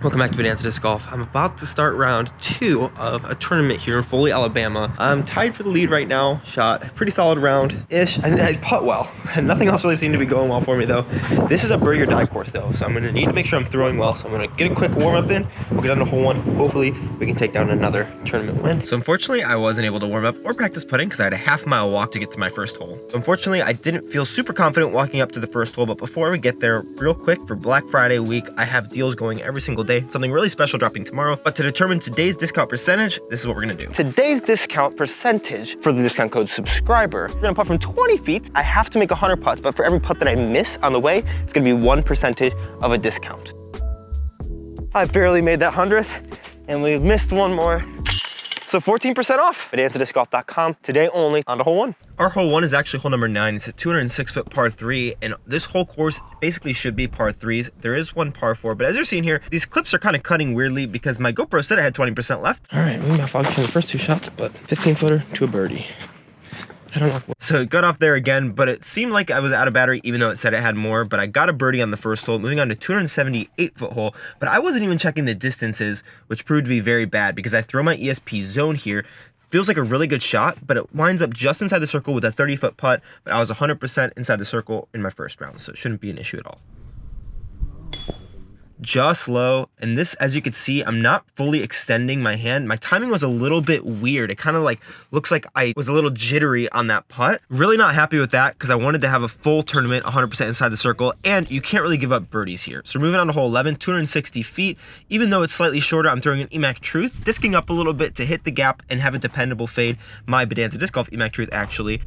Welcome back to Bonanza Disc Golf. I'm about to start round 2 of a tournament here in Foley, Alabama. I'm tied for the lead right now. Shot a pretty solid round-ish. I putt well. Nothing else really seemed to be going well for me though. This is a birdie or die course though, so I'm gonna need to make sure I'm throwing well. So I'm gonna get a quick warm-up in. We'll get on to hole 1. Hopefully we can take down another tournament win. So unfortunately, I wasn't able to warm up or practice putting because I had a half-mile walk to get to my first hole. So unfortunately, I didn't feel super confident walking up to the first hole, but before we get there, real quick, for Black Friday week, I have deals going every single day. Something really special dropping tomorrow. But to determine today's discount percentage, this is what we're gonna do. Today's discount percentage for the discount code subscriber. We're gonna putt from 20 feet. I have to make 100 putts, but for every putt that I miss on the way, it's gonna be 1% of a discount. I barely made that 100th, and we've missed one more. So 14% off. BonanzaDiscGolf.com. Today only, on to hole 1. Our hole 1 is actually hole number 9. It's a 206-foot par 3, and this whole course basically should be par 3s. There is one par 4, but as you're seeing here, these clips are kind of cutting weirdly because my GoPro said I had 20% left. All right, we malfunctioned the first 2 shots, but 15-footer to a birdie. I don't know. So it got off there again, but it seemed like I was out of battery, even though it said it had more. But I got a birdie on the first hole, moving on to 278-foot hole. But I wasn't even checking the distances, which proved to be very bad because I throw my ESP zone here. Feels like a really good shot, but it winds up just inside the circle with a 30-foot putt. But I was 100% inside the circle in my first round, so it shouldn't be an issue at all. Just low, and this, as you can see, I'm not fully extending my hand. My timing was a little bit weird. It kind of like looks like I was a little jittery on that putt. Really not happy with that because I wanted to have a full tournament 100% inside the circle, and you can't really give up birdies here. So moving on to hole 11, 260 feet. Even though it's slightly shorter, I'm throwing an EMAC Truth, disking up a little bit to hit the gap and have a dependable fade. My Bonanza Disc Golf EMAC Truth actually.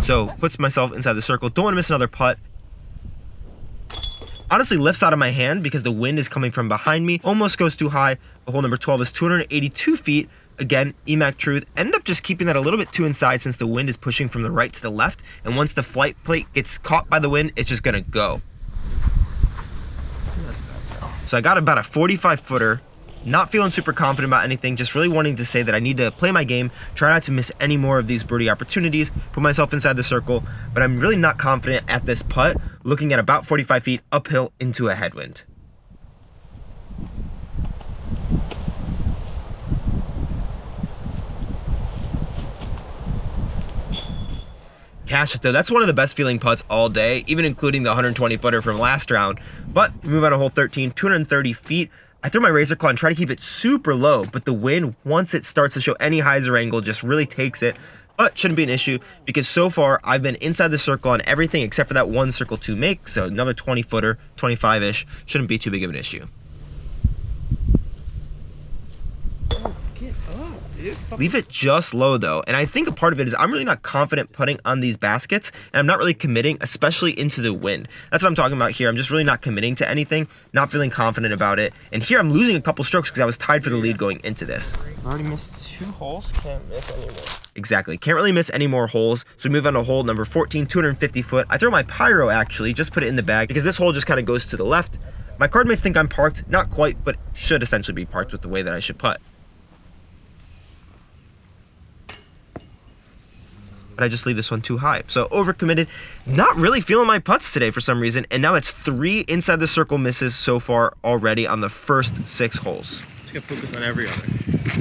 So puts myself inside the circle. Don't want to miss another putt. Honestly lifts out of my hand because the wind is coming from behind me. Almost goes too high. The hole number 12 is 282 feet. Again, EMAC Truth. Ended up just keeping that a little bit too inside since the wind is pushing from the right to the left. And once the flight plate gets caught by the wind, it's just gonna go. So I got about a 45-footer. Not feeling super confident about anything, just really wanting to say that I need to play my game, try not to miss any more of these birdie opportunities, put myself inside the circle, but I'm really not confident at this putt, looking at about 45 feet uphill into a headwind. Cash it though. That's one of the best feeling putts all day, even including the 120-footer from last round. But we move on to hole 13, 230 feet. I throw my razor claw and try to keep it super low, but the wind, once it starts to show any hyzer angle, just really takes it. But shouldn't be an issue because so far I've been inside the circle on everything except for that one circle to make. So another 20-footer, 25-ish, shouldn't be too big of an issue. Leave it just low though, and I think a part of it is I'm really not confident putting on these baskets, and I'm not really committing, especially into the wind. That's what I'm talking about here. I'm just really not committing to anything, not feeling confident about it. And here I'm losing a couple strokes because I was tied for the lead going into this. I've already missed 2 holes, can't miss any more. Exactly, can't really miss any more holes. So we move on to hole number 14, 250 foot. I throw my pyro actually, just put it in the bag because this hole just kind of goes to the left. My card mates think I'm parked, not quite, but should essentially be parked with the way that I should putt. But I just leave this one too high. So overcommitted, not really feeling my putts today for some reason. And now it's 3 inside the circle misses so far already on the first 6 holes. Just gotta focus on every other.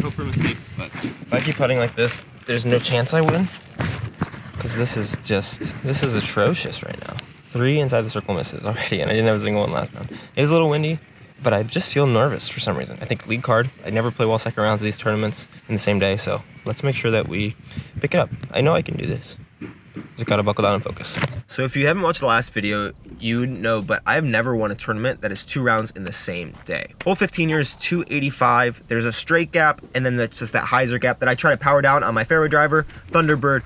Hope for mistakes, but if I keep putting like this, there's no chance I win. Because this is atrocious right now. 3 inside the circle misses already, and I didn't have a single one last round. It was a little windy, but I just feel nervous for some reason. I think lead card, I never play well second rounds of these tournaments in the same day, so let's make sure that we pick it up. I know I can do this. Just gotta buckle down and focus. So if you haven't watched the last video, you know, but I've never won a tournament that is 2 rounds in the same day. Hole 15 here is 285. There's a straight gap, and then that's just that hyzer gap that I try to power down on my fairway driver, Thunderbird.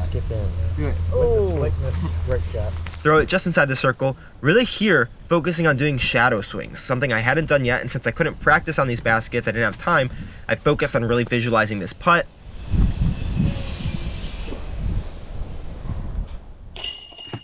Skip in. Good. Oh, slickness, great shot. Throw it just inside the circle. Really here, focusing on doing shadow swings, something I hadn't done yet, and since I couldn't practice on these baskets, I didn't have time, I focused on really visualizing this putt.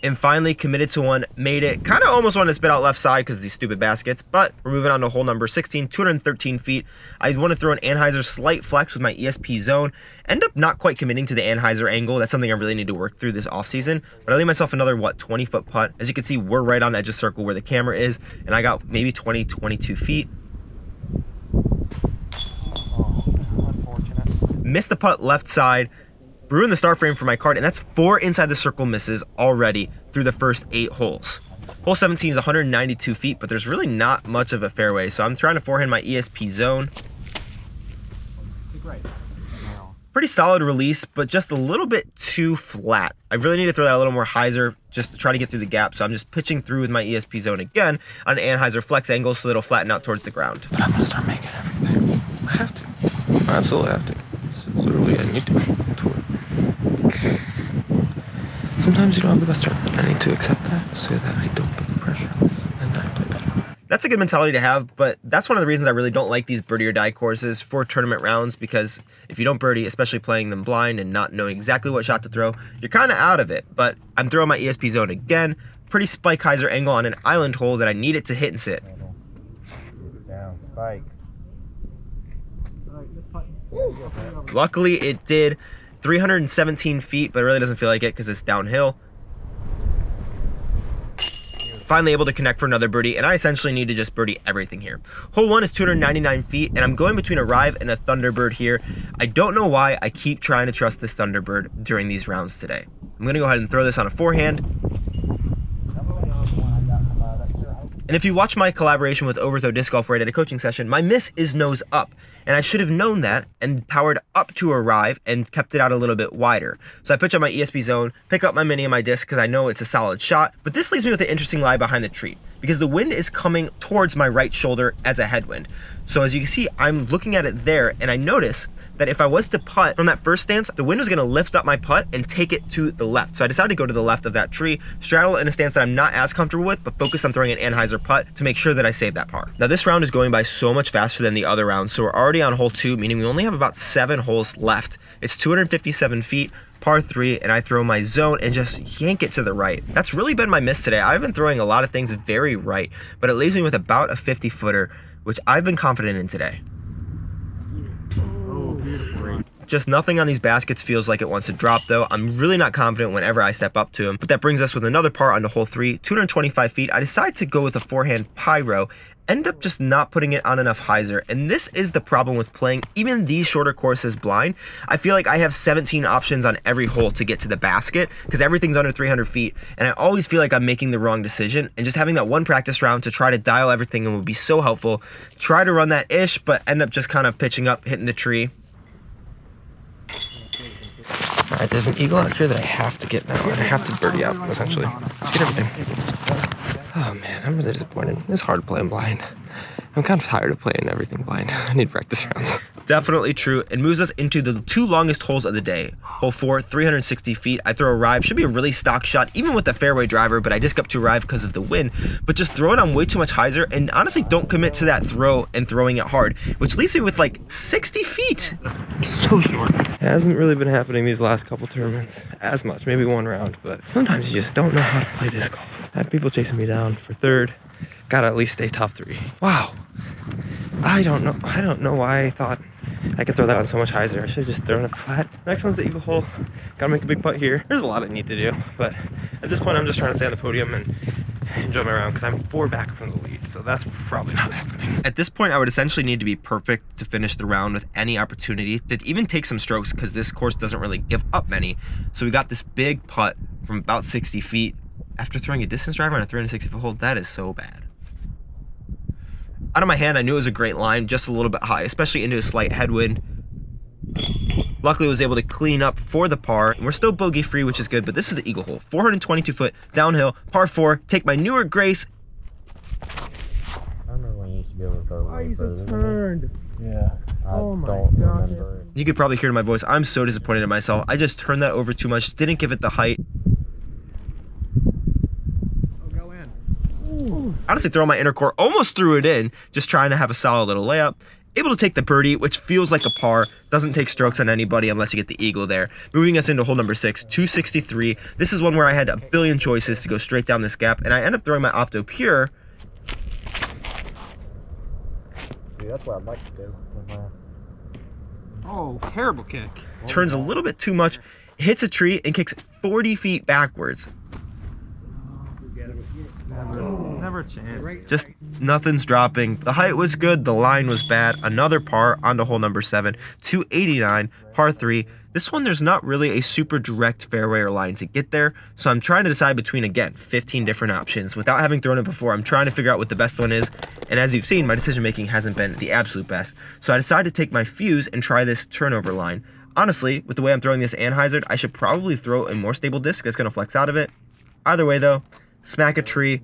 and finally committed to one, made it. Kind of almost wanted to spit out left side because of these stupid baskets, but we're moving on to hole number 16, 213 feet. I want to throw an Anheuser slight flex with my ESP zone. End up not quite committing to the Anheuser angle. That's something I really need to work through this off season, but I leave myself another, 20-foot putt. As you can see, we're right on the edge of circle where the camera is, and I got maybe 20, 22 feet. Missed the putt left side, ruined the star frame for my card, and that's 4 inside the circle misses already through the first 8 holes. Hole 17 is 192 feet, but there's really not much of a fairway, so I'm trying to forehand my ESP zone. Pretty solid release, but just a little bit too flat. I really need to throw that a little more hyzer just to try to get through the gap, so I'm just pitching through with my ESP zone again on an Anheuser flex angle so it'll flatten out towards the ground. But I'm gonna start making everything. I have to. I absolutely have to. It's literally, I need to. Sometimes you don't have the best start. I need to accept that so that I don't put the pressure on this, and then I play better. That's a good mentality to have, but that's one of the reasons I really don't like these birdie or die courses for tournament rounds, because if you don't birdie, especially playing them blind and not knowing exactly what shot to throw, you're kind of out of it. But I'm throwing my ESP zone again, pretty spike hyzer angle on an island hole that I need it to hit and sit. Down, spike. Luckily it did. 317 feet, but it really doesn't feel like it because it's downhill. Finally able to connect for another birdie, and I essentially need to just birdie everything here. Hole 1 is 299 feet, and I'm going between a Rive and a Thunderbird here. I don't know why I keep trying to trust this Thunderbird during these rounds today. I'm gonna go ahead and throw this on a forehand. And if you watch my collaboration with Overthrow Disc Golf right at a coaching session, my miss is nose up. And I should have known that and powered up to arrive and kept it out a little bit wider. So I pitch on my ESP zone, pick up my mini and my disc because I know it's a solid shot. But this leaves me with an interesting lie behind the tree because the wind is coming towards my right shoulder as a headwind. So as you can see, I'm looking at it there and I notice that if I was to putt from that first stance, the wind was gonna lift up my putt and take it to the left. So I decided to go to the left of that tree, straddle in a stance that I'm not as comfortable with, but focus on throwing an Anheuser putt to make sure that I save that par. Now this round is going by so much faster than the other rounds, so we're already on hole 2, meaning we only have about 7 holes left. It's 257 feet, par 3, and I throw my zone and just yank it to the right. That's really been my miss today. I've been throwing a lot of things very right, but it leaves me with about a 50-footer, which I've been confident in today. Just nothing on these baskets feels like it wants to drop though. I'm really not confident whenever I step up to them, but that brings us with another par onto hole 3, 225 feet. I decide to go with a forehand pyro, end up just not putting it on enough hyzer, and this is the problem with playing even these shorter courses blind. I feel like I have 17 options on every hole to get to the basket because everything's under 300 feet, and I always feel like I'm making the wrong decision, and just having that one practice round to try to dial everything in would be so helpful. Try to run that ish, but end up just kind of pitching up, hitting the tree. All right, there's an eagle out here that I have to get now, and I have to birdie out, essentially. Get everything. Oh man, I'm really disappointed. It's hard playing blind. I'm kind of tired of playing everything blind. I need practice rounds. Definitely true. It moves us into the 2 longest holes of the day. Hole 4, 360 feet. I throw a Rive. Should be a really stock shot, even with the fairway driver, but I disc up to Rive because of the wind. But just throw it on way too much hyzer, and honestly don't commit to that throw and throwing it hard, which leaves me with like 60 feet. That's so short. It hasn't really been happening these last couple tournaments as much, maybe one round, but sometimes you just don't know how to play disc golf. I have people chasing me down for 3rd. Gotta at least stay top 3. Wow. I don't know why I thought I could throw that on so much hyzer. I should have just thrown it flat. Next one's the eagle hole. Gotta make a big putt here. There's a lot I need to do, but at this point I'm just trying to stay on the podium and enjoy my round because I'm 4 back from the lead, so that's probably not happening. At this point, I would essentially need to be perfect to finish the round with any opportunity to even take some strokes because this course doesn't really give up many. So we got this big putt from about 60 feet after throwing a distance driver on a 360-foot hole. That is so bad. Out of my hand, I knew it was a great line, just a little bit high, especially into a slight headwind. Luckily, I was able to clean up for the par, and we're still bogey free, which is good, but this is the eagle hole. 422 foot, downhill, par 4, take my newer Grace. I remember when you used to be able to throw I used to turn. Yeah. Oh my don't God. remember. You could probably hear in my voice, I'm so disappointed in myself. I just turned that over too much, didn't give it the height. Go in. Honestly, throwing my inner core, almost threw it in, just trying to have a solid little layup. Able to take the birdie, which feels like a par. Doesn't take strokes on anybody unless you get the eagle there. Moving us into hole number 6, 263. This is one where I had a billion choices to go straight down this gap, and I end up throwing my Opto Pure. See, that's what I'd like to do. Oh, terrible kick. Turns a little bit too much, hits a tree, and kicks 40 feet backwards. Never a chance. Just nothing's dropping. The height was good, the line was bad. Another par onto hole number 7, 289, par 3. This one, there's not really a super direct fairway or line to get there, so I'm trying to decide between, again, 15 different options. Without having thrown it before, I'm trying to figure out what the best one is, and as you've seen, my decision making hasn't been the absolute best. So I decided to take my fuse and try this turnover line. Honestly, with the way I'm throwing this Anheuser, I should probably throw a more stable disc that's going to flex out of it. Either way though, smack a tree,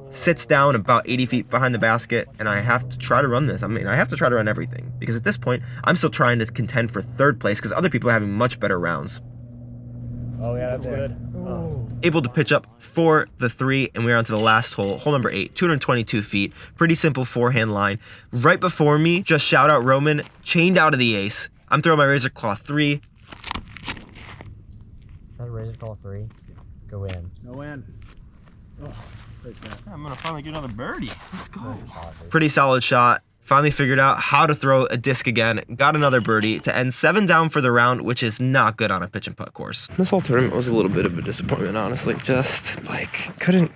sits down about 80 feet behind the basket, and I have to try to run this. I mean, I have to try to run everything, because at this point, I'm still trying to contend for 3rd place, because other people are having much better rounds. Oh yeah, that's good. Able to pitch up for the 3, and we're on to the last hole, hole number 8, 222 feet. Pretty simple forehand line. Right before me, just shout out Roman, chained out of the ace. I'm throwing my Razor Claw 3. Is that a Razor Claw 3? Go in. No in. Oh, I'm gonna finally get another birdie. Let's go. Pretty solid shot. Finally figured out how to throw a disc again. Got another birdie to end 7 down for the round, which is not good on a pitch and putt course. This whole tournament was a little bit of a disappointment, honestly. Just like couldn't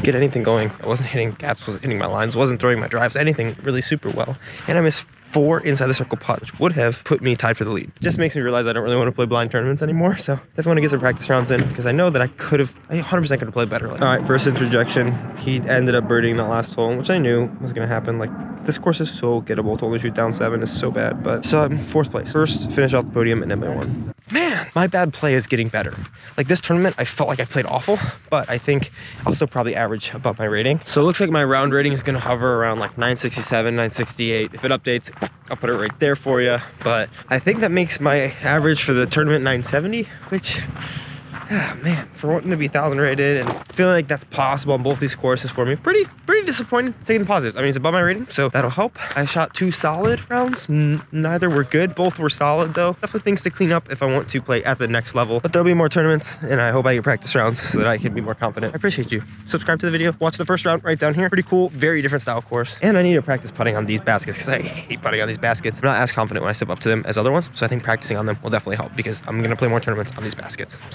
get anything going. I wasn't hitting gaps, wasn't hitting my lines, wasn't throwing my drives, anything really super well. And I missed 4 inside the circle putt, which would have put me tied for the lead. Just makes me realize I don't really want to play blind tournaments anymore. So definitely want to get some practice rounds in, because I know that I 100% could have played better. All right, first interjection. He ended up birdieing that last hole, which I knew was going to happen. Like, this course is so gettable. To only shoot down 7 is so bad. But so I'm 4th place. First, finish off the podium and then my 1. Man, my bad play is getting better. Like, this tournament, I felt like I played awful, but I think I'll still probably average above my rating. So it looks like my round rating is going to hover around like 967, 968. If it updates, I'll put it right there for you. But I think that makes my average for the tournament 970, which, man, for wanting to be 1,000 rated and feeling like that's possible on both these courses for me, pretty disappointed. Taking the positives. I mean, it's above my rating, so that'll help. I shot 2 solid rounds. Neither were good. Both were solid, though. Definitely things to clean up if I want to play at the next level. But there'll be more tournaments, and I hope I get practice rounds so that I can be more confident. I appreciate you. Subscribe to the video. Watch the first round right down here. Pretty cool. Very different style course. And I need to practice putting on these baskets, because I hate putting on these baskets. I'm not as confident when I step up to them as other ones, so I think practicing on them will definitely help, because I'm going to play more tournaments on these baskets.